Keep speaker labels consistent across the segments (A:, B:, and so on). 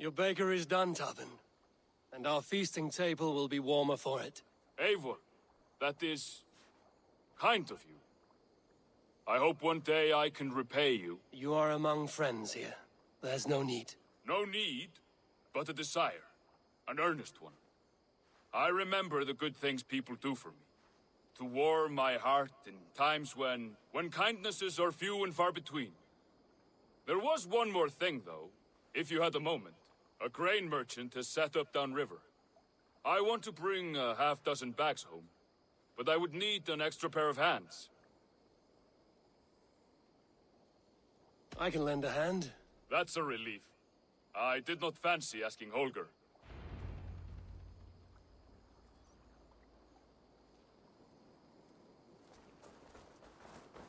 A: Your baker is done, Tubin. And our feasting table will be warmer for it.
B: Eivor, that is kind of you. I hope one day I can repay you.
A: You are among friends here. There's no need.
B: No need, but a desire. An earnest one. I remember the good things people do for me. To warm my heart in times when kindnesses are few and far between. There was one more thing, though, if you had a moment. A grain merchant has set up downriver. I want to bring a half-dozen bags home, but I would need an extra pair of hands.
A: I can lend a hand.
B: That's a relief. I did not fancy asking Holger.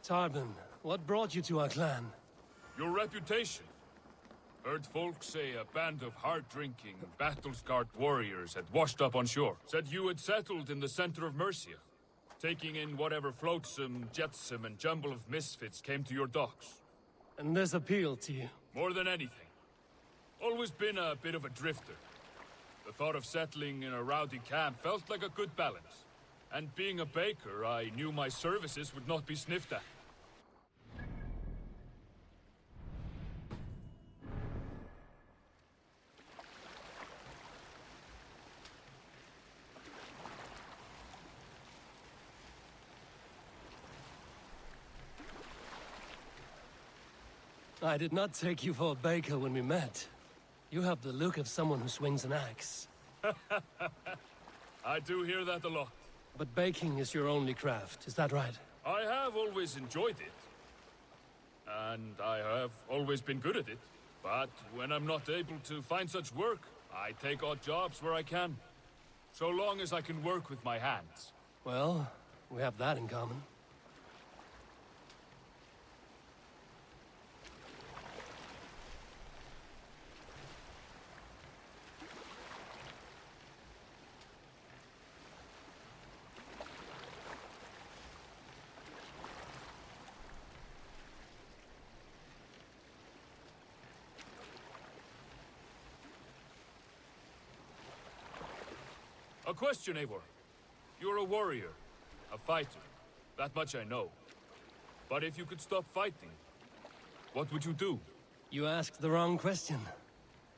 A: Tarbin, what brought you to our clan?
B: Your reputation. Heard folk say a band of hard-drinking, battle-scarred warriors had washed up on shore. Said you had settled in the center of Mercia, taking in whatever flotsam, jetsam, and jumble of misfits came to your docks.
A: And this appealed to you?
B: More than anything. Always been a bit of a drifter. The thought of settling in a rowdy camp felt like a good balance. And being a baker, I knew my services would not be sniffed at.
A: I did not take you for a baker when we met. You have the look of someone who swings an axe.
B: I do hear that a lot.
A: But baking is your only craft, is that right?
B: I have always enjoyed it. And I have always been good at it. But when I'm not able to find such work, I take odd jobs where I can. So long as I can work with my hands.
A: Well, we have that in common.
B: A question, Eivor. You're a warrior, a fighter. That much I know. But if you could stop fighting, what would you do?
A: You asked the wrong question.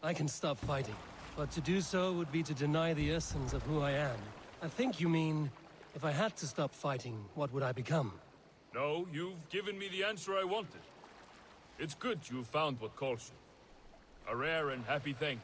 A: I can stop fighting, but to do so would be to deny the essence of who I am. I think you mean, if I had to stop fighting, what would I become?
B: No, you've given me the answer I wanted. It's good you've found what calls you. A rare and happy thing.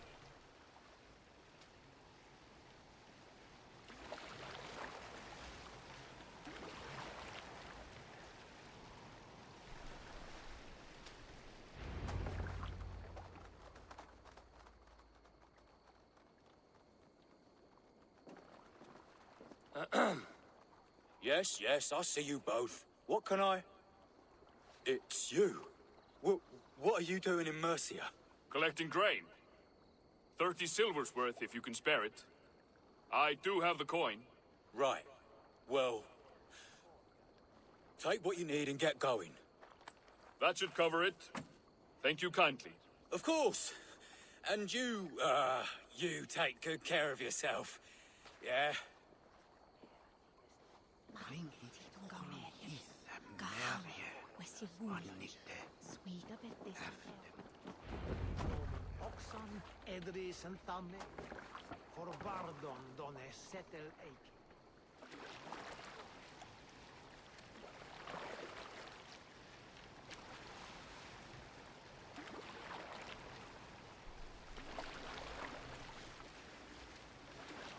C: Yes, I see you both. What can I... It's you. What are you doing in Mercia?
B: Collecting grain. 30 silver's worth if you can spare it. I do have the coin.
C: Right. Well... Take what you need and get going.
B: That should cover it. Thank you kindly.
C: Of course. And you take good care of yourself. Yeah?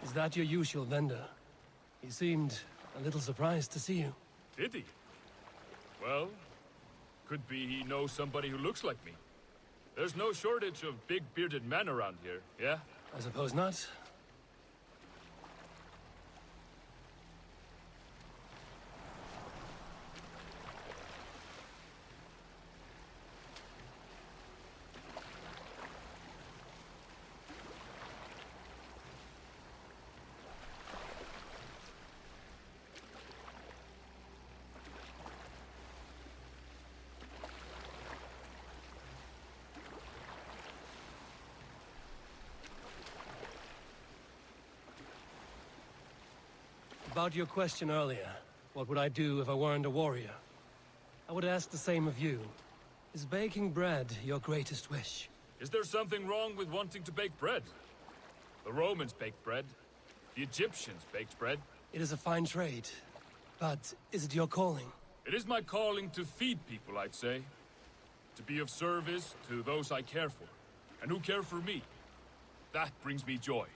A: Is that your usual vendor? He seemed a little surprised to see you.
B: Did he? Well, could be he knows somebody who looks like me. There's no shortage of big bearded men around here, yeah?
A: I suppose not. About your question earlier, what would I do if I weren't a warrior? I would ask the same of you. Is baking bread your greatest wish?
B: Is there something wrong with wanting to bake bread? The Romans baked bread. The Egyptians baked bread.
A: It is a fine trade. But is it your calling?
B: It is my calling to feed people, I'd say. To be of service to those I care for, and who care for me. That brings me joy.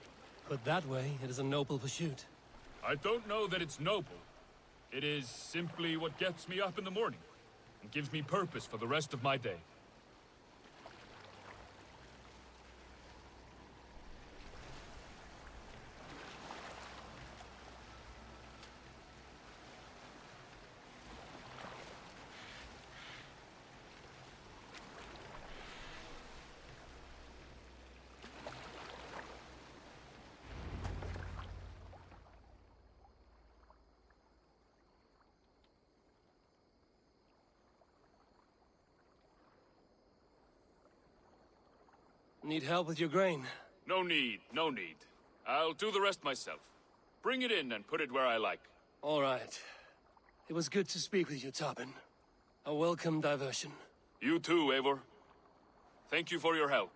A: Put that way, it is a noble pursuit.
B: I don't know that it's noble. It is simply what gets me up in the morning, and gives me purpose for the rest of my day.
A: Need help with your grain?
B: No need, no need. I'll do the rest myself. Bring it in and put it where I like.
A: All right. It was good to speak with you, Tobin. A welcome diversion.
B: You too, Eivor. Thank you for your help.